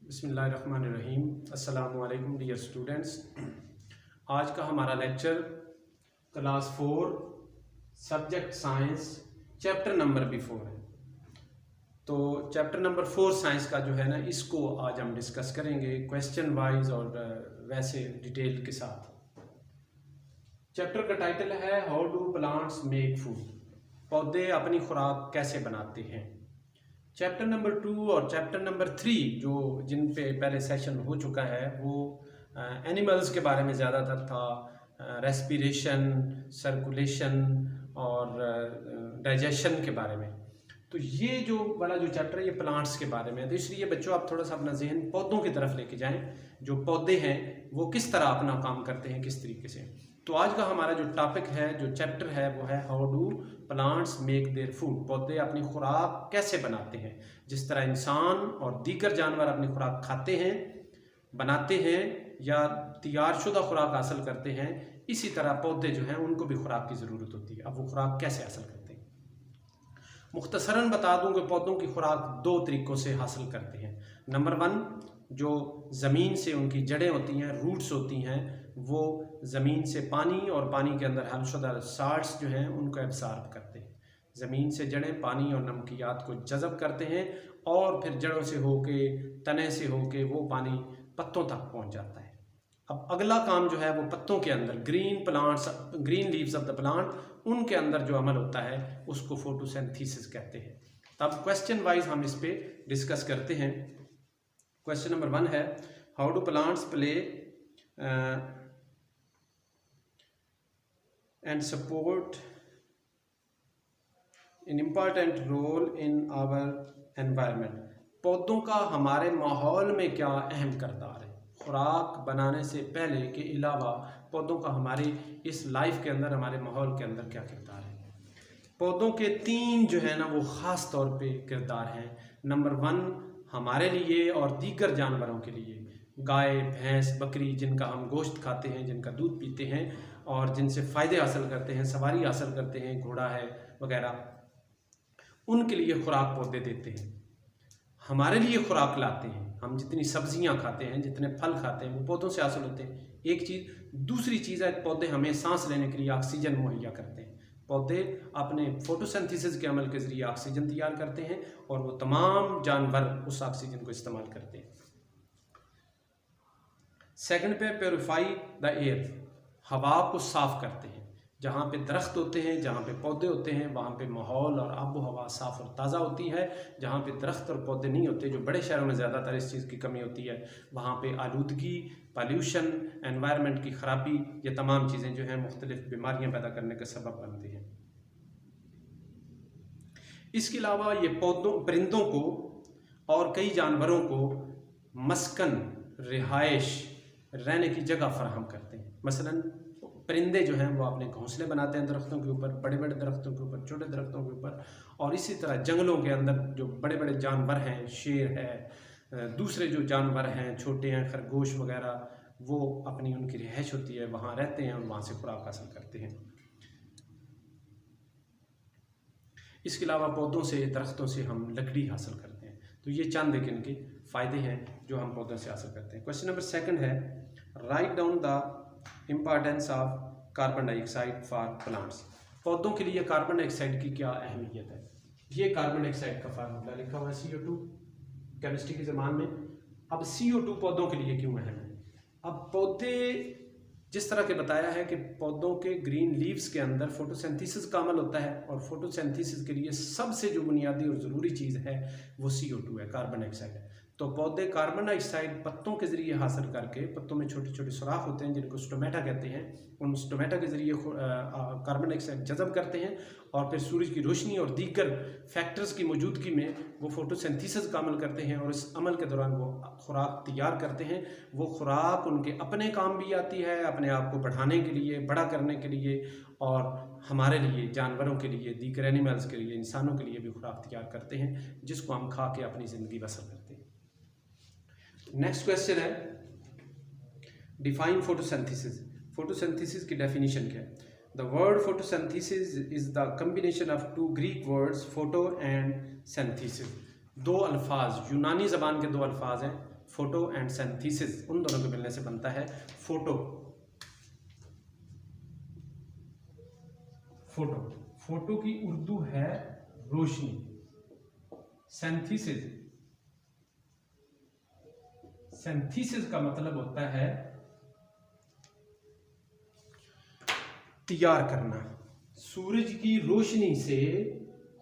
बिस्मिल्लाहिर्रहमानिर्रहीम। अस्सलामु अलैकुम डियर स्टूडेंट्स। आज का हमारा lecture class 4 subject science chapter number B4 है। तो चैप्टर नंबर 4 साइंस का जो है ना, इसको आज हम डिस्कस करेंगे क्वेश्चन वाइज और वैसे डिटेल के साथ। चैप्टर का टाइटल है how do plants make food, पौधे अपनी खुराक कैसे बनाते हैं। चैप्टर नंबर 2 और चैप्टर नंबर 3 जो जिन पे पहले सेशन हो चुका है वो एनिमल्स के बारे में ज़्यादातर था, रेस्पिरेशन, सर्कुलेशन और डाइजेशन के बारे में। तो ये जो वाला जो चैप्टर है ये प्लांट्स के बारे में है। तो इसलिए बच्चों आप थोड़ा सा अपना जहन पौधों की तरफ लेके जाएं, जो पौधे हैं वो किस तरह अपना काम करते हैं, किस तरीके से। तो आज का हमारा जो टॉपिक है, जो चैप्टर है, वो है how do plants make their food, पौधे अपनी खुराक कैसे बनाते हैं। जिस तरह इंसान और दीगर जानवर अपनी खुराक खाते हैं, बनाते हैं या तैयारशुदा खुराक हासिल करते हैं, इसी तरह पौधे जो हैं उनको भी खुराक की ज़रूरत होती है। अब वो खुराक कैसे हासिल करते हैं, मुख्तसरन बता दूं कि पौधों की खुराक 2 तरीक़ों से हासिल करते हैं। नंबर 1, जो ज़मीन से उनकी जड़ें होती हैं, रूट्स होती हैं, वो ज़मीन से पानी और पानी के अंदर हलशुदा साल्ट्स जो हैं उनको एब्ज़ॉर्ब करते हैं। ज़मीन से जड़ें पानी और नमकियात को जज़ब करते हैं और फिर जड़ों से होके, तने से होके वो पानी पत्तों तक पहुंच जाता है। अब अगला काम जो है वो पत्तों के अंदर green leaves of the plant, उनके अंदर जो अमल होता है उसको फोटोसिंथेसिस कहते हैं। तब क्वेश्चन वाइज हम इस पे डिस्कस करते हैं। क्वेश्चन नंबर 1 है how do plants play and support an important role in our environment, पौधों का हमारे माहौल में क्या अहम किरदार है। खुराक बनाने से पहले के अलावा पौधों का हमारी इस लाइफ के अंदर, हमारे माहौल के अंदर क्या किरदार है। पौधों के 3 जो है ना वो ख़ास तौर पे किरदार हैं। नंबर 1 हमारे लिए और दीगर जानवरों के लिए, गाय, भैंस, बकरी, जिनका हम गोश्त खाते हैं, जिनका दूध पीते हैं और जिनसे फ़ायदे हासिल करते हैं, सवारी हासिल करते हैं, घोड़ा है वगैरह, उनके लिए खुराक पौधे देते हैं। हमारे लिए खुराक लाते हैं। हम जितनी सब्जियां खाते हैं, जितने फल खाते हैं, वो पौधों से हासिल होते हैं। एक चीज़। दूसरी चीज़ है पौधे हमें सांस लेने के लिए ऑक्सीजन मुहैया करते हैं। पौधे अपने फोटोसिंथेसिस के अमल के ज़रिए ऑक्सीजन तैयार करते हैं और वो तमाम जानवर उस ऑक्सीजन को इस्तेमाल करते हैं। सेकंड पे प्योरीफाई द एयर, हवा को साफ़ करते हैं। जहाँ पे दरख्त होते हैं, जहाँ पे पौधे होते हैं, वहाँ पे माहौल और आबो हवा साफ़ और ताज़ा होती है। जहाँ पे दरख्त और पौधे नहीं होते, जो बड़े शहरों में ज़्यादातर इस चीज़ की कमी होती है, वहाँ पे आलूदगी, पॉल्यूशन, एनवायरनमेंट की ख़राबी, ये तमाम चीज़ें जो हैं मुख्तलिफ़ बीमारियाँ पैदा करने का सबब बनती हैं। इसके अलावा ये पौधों, परिंदों को और कई जानवरों को मस्कन, रिहाइश, रहने की जगह फराहम करते हैं। मसलन परिंदे जो हैं वो अपने घोंसले बनाते हैं दरख्तों के ऊपर, बड़े बड़े दरख्तों के ऊपर, छोटे दरख्तों के ऊपर। और इसी तरह जंगलों के अंदर जो बड़े बड़े जानवर हैं, शेर है, दूसरे जो जानवर हैं छोटे हैं, खरगोश वगैरह, वो अपनी उनकी रिहाइश होती है, वहाँ रहते हैं और वहाँ से खुराक हासिल करते हैं। इसके अलावा पौधों से, दरख्तों से हम लकड़ी हासिल करते हैं। तो ये चंद एक इनके फ़ायदे हैं जो हम पौधों से हासिल करते हैं। क्वेश्चन नंबर 2 है right down the importance of carbon dioxide for plants, पौधों के लिए कार्बन डाइऑक्साइड की क्या अहमियत है। ये कार्बन डाइऑक्साइड का फार्मूला लिखा हुआ है CO2 केमिस्ट्री की ज़बान में। अब CO2 पौधों के लिए क्यों अहम है। अब पौधे, जिस तरह के बताया है कि पौधों के ग्रीन लीव्स के अंदर फोटोसिंथेसिस का अमल होता है और फोटोसिंथेसिस के लिए सबसे जो बुनियादी और ज़रूरी चीज़ है वो CO2 है, कार्बन डाइऑक्साइड है। तो पौधे कार्बन डाइऑक्साइड पत्तों के ज़रिए हासिल करके, पत्तों में छोटे छोटे सुराख होते हैं जिनको स्टोमेटा कहते हैं, उन स्टोमेटा के ज़रिए कार्बन डाइऑक्साइड जज़ब करते हैं और फिर सूरज की रोशनी और दीगर फैक्टर्स की मौजूदगी में वो फोटोसिंथेसिस का अमल करते हैं और इस अमल के दौरान वो खुराक तैयार करते हैं। वो खुराक उनके अपने काम भी आती है, अपने आप को बढ़ाने के लिए, बड़ा करने के लिए, और हमारे लिए, जानवरों के लिए, दीगर एनिमल्स के लिए, इंसानों के लिए भी खुराक तैयार करते हैं, जिसको हम खा के अपनी ज़िंदगी बसर करते हैं। नेक्स्ट क्वेश्चन है डिफाइन फोटोसिंथेसिस, फोटोसिंथेसिस की डेफिनेशन क्या है। The word photosynthesis is the combination of 2 Greek words photo and synthesis. 2 अल्फाज, यूनानी ज़बान के 2 अल्फाज हैं फोटो एंड सिंथेसिस, उन दोनों के मिलने से बनता है फोटो। फोटो फोटो की उर्दू है रोशनी। सिंथेसिस, सिंथेसिस का मतलब होता है तैयार करना, सूरज की रोशनी से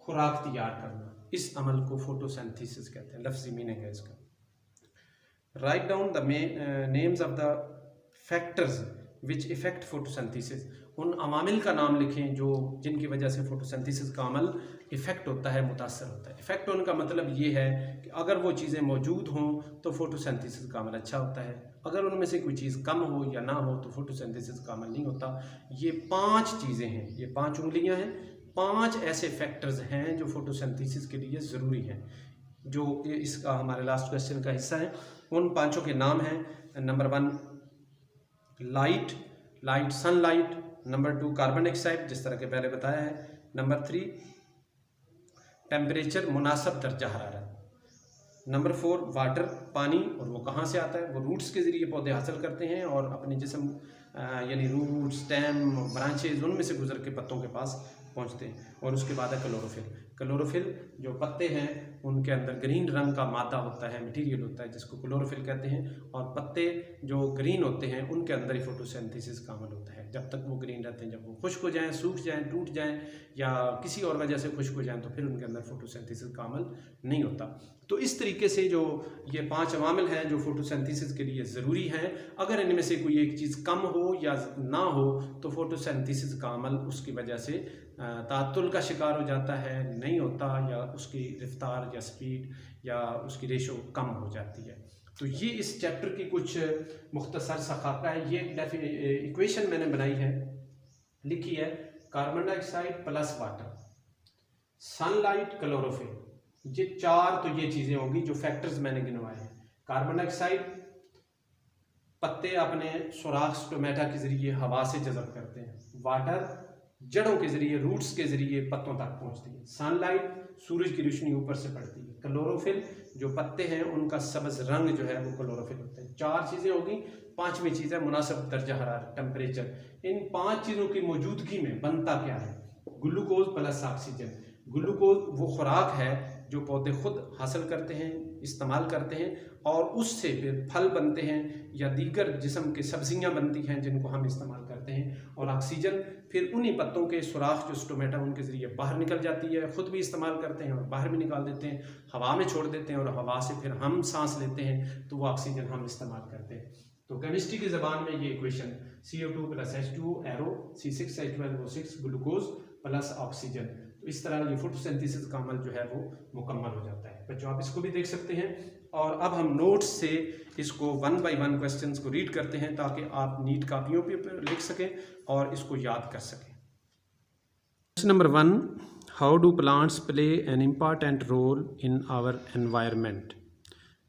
खुराक तैयार करना, इस अमल को फोटोसिंथेसिस कहते हैं। लफ्जी मीनिंग है इसका। Right down the names of the factors which effect photosynthesis, उन अवामिल का नाम लिखें जो जिनकी वजह से फोटोसिंथेसिस का अमल इफेक्ट होता है, मुतासर होता है। इफेक्ट होने का मतलब ये है कि अगर वो चीज़ें मौजूद हों तो फोटोसिंथेसिस का अमल अच्छा होता है, अगर उनमें से कोई चीज़ कम हो या ना हो तो फोटोसिंथेसिस का अमल नहीं होता। ये 5 चीज़ें हैं, ये 5 उंगलियां हैं, 5 ऐसे फैक्टर्स हैं जो फोटोसिंथेसिस के लिए ज़रूरी हैं, जो इसका हमारे लास्ट क्वेश्चन का हिस्सा है। उन 5 के नाम हैं, number 1 light, sunlight, number 2 carbon dioxide, जिस तरह के पहले बताया है, नंबर 3 टेम्परेचर, मुनासिब दर्जा हरारत, नंबर 4 वाटर, पानी, और वो कहाँ से आता है, वो रूट्स के ज़रिए पौधे हासिल करते हैं और अपने जिस्म यानी रूट, स्टेम, ब्रांचेज, उनमें से गुजर के पत्तों के पास पहुंचते हैं। और उसके बाद है क्लोरोफिल। क्लोरोफिल जो पत्ते हैं उनके अंदर ग्रीन रंग का मादा होता है, मटेरियल होता है, जिसको क्लोरोफिल कहते हैं, और पत्ते जो ग्रीन होते हैं उनके अंदर ही फोटोसिंथेसिस का अमल होता है जब तक वो ग्रीन रहते हैं। जब वो खुश्क हो जाएं, सूख जाएं, टूट जाएं या किसी और वजह से खुश्क हो जाएं तो फिर उनके अंदर फोटोसिंथेसिस का अमल नहीं होता। तो इस तरीके से जो ये 5 अवामिल हैं जो फोटोसिंथेसिस के लिए ज़रूरी हैं, अगर इनमें से कोई एक चीज़ कम हो या ना हो तो फोटोसिंथेसिस का अमल उसकी वजह से तातुल का शिकार हो जाता है, नहीं होता, या उसकी रफ्तार या स्पीड या उसकी रेशो कम हो जाती है। तो ये इस चैप्टर की कुछ मुख्तसर सा खाका है। ये इक्वेशन मैंने बनाई है, लिखी है, carbon dioxide plus water, sunlight, chlorophyll, ये 4 तो ये चीज़ें होंगी जो फैक्टर्स मैंने गिनवाए हैं। कार्बन डाइऑक्साइड पत्ते अपने सुराख स्टोमेटा के ज़रिए हवा से जज़ब करते हैं, वाटर जड़ों के ज़रिए, रूट्स के ज़रिए पत्तों तक पहुंचती है, सनलाइट सूरज की रोशनी ऊपर से पड़ती है, क्लोरोफिल जो पत्ते हैं उनका सब्ज़ रंग जो है वो क्लोरोफिल होता है। 4 चीज़ें होगी। 5वीं चीज़ है मुनासिब दर्जा हरारत, टेम्परेचर। इन 5 चीज़ों की मौजूदगी में बनता क्या है, ग्लूकोज प्लस ऑक्सीजन। ग्लूकोज वो खुराक है जो पौधे खुद हासिल करते हैं, इस्तेमाल करते हैं, और उससे फिर फल बनते हैं या दीगर जिस्म के सब्जियां बनती हैं जिनको हम इस्तेमाल करते हैं। और ऑक्सीजन फिर उन्हीं पत्तों के सुराख जो स्टोमेटा उनके ज़रिए बाहर निकल जाती है, ख़ुद भी इस्तेमाल करते हैं और बाहर भी निकाल देते हैं, हवा में छोड़ देते हैं, और हवा से फिर हम सांस लेते हैं तो वो ऑक्सीजन हम इस्तेमाल करते हैं। तो केमिस्ट्री की ज़बान में ये equation CO2 + H2 arrow C6H12O6 glucose plus oxygen, तो इस तरह ये फोटोसिंथेसिस का अमल जो है वो मुकम्मल हो जाता है। बच्चों आप इसको भी देख सकते हैं। और अब हम नोट्स से इसको 1 बाय 1 क्वेश्चंस को रीड करते हैं ताकि आप नीट कापियों पर लिख सकें और इसको याद कर सकें। Question number 1, how do plants play an important role in our environment.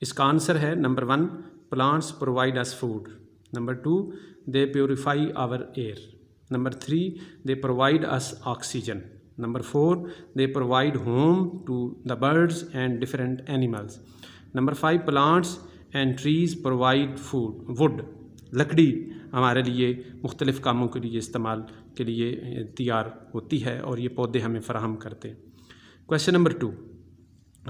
इसका आंसर है number 1, plants provide us food, number 2, they purify our air, number 3, they provide us oxygen, number 4, they provide home to the birds and different animals, number 5, plants and trees provide food, wood, लकड़ी हमारे लिए मुख्तलिफ़ कामों के लिए इस्तेमाल के लिए तैयार होती है और ये पौधे हमें फ़राहम करते हैं। Question number 2,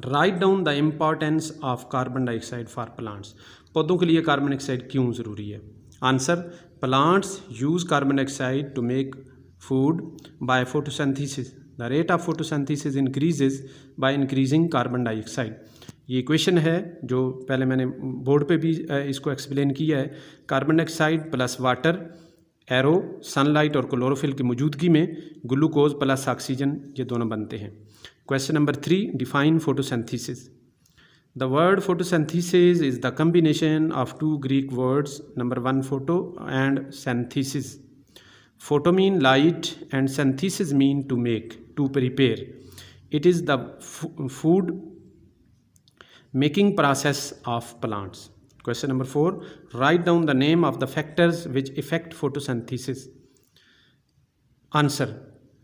write down the importance of carbon dioxide for plants. पौधों के लिए कार्बन डाइऑक्साइड क्यों ज़रूरी है। Answer, plants use carbon dioxide to make food by photosynthesis. The rate of photosynthesis increases by increasing carbon dioxide. ये equation है जो पहले मैंने बोर्ड पे भी इसको एक्सप्लेन किया है। Carbon dioxide plus water, arrow, sunlight और क्लोरोफिल की मौजूदगी में ग्लूकोज प्लस ऑक्सीजन ये दोनों बनते हैं। Question number 3, define photosynthesis. The word photosynthesis is the combination of 2 Greek words, number 1 photo and synthesis. Photo mean light and synthesis mean to make, to prepare. It is the food making process of plants. Question number 4, write down the name of the factors which affect photosynthesis. Answer,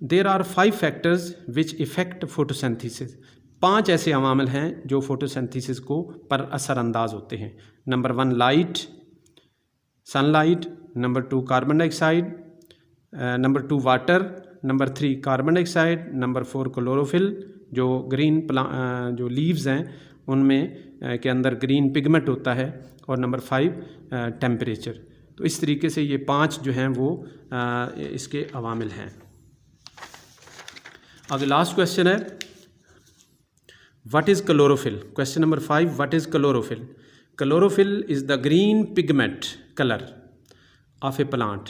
there are 5 factors which affect photosynthesis. 5 ऐसे अवामिल हैं जो photosynthesis को पर असरअंदाज होते हैं। Number 1 light, sunlight, number 2 carbon dioxide, number 2 water, number 3 carbon dioxide, number 4 chlorophyll जो green जो leaves हैं उनमें के अंदर ग्रीन पिगमेंट होता है, और नंबर 5 टेम्परेचर। तो इस तरीके से ये 5 जो हैं वो इसके अवामिल हैं। आगे लास्ट क्वेश्चन है what is chlorophyll. Question number 5, what is chlorophyll. Chlorophyll is the green pigment colour of A plant.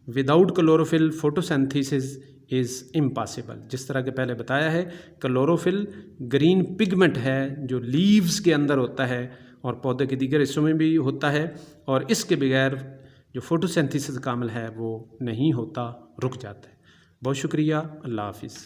Without chlorophyll photosynthesis is impossible. जिस तरह के पहले बताया है, क्लोरोफिल ग्रीन पिगमेंट है जो लीव्स के अंदर होता है और पौधे के दीगर हिस्सों में भी होता है, और इसके बगैर जो फोटोसिंथेसिस का अमल है वो नहीं होता, रुक जाता है। बहुत शुक्रिया, अल्लाह हाफिज़।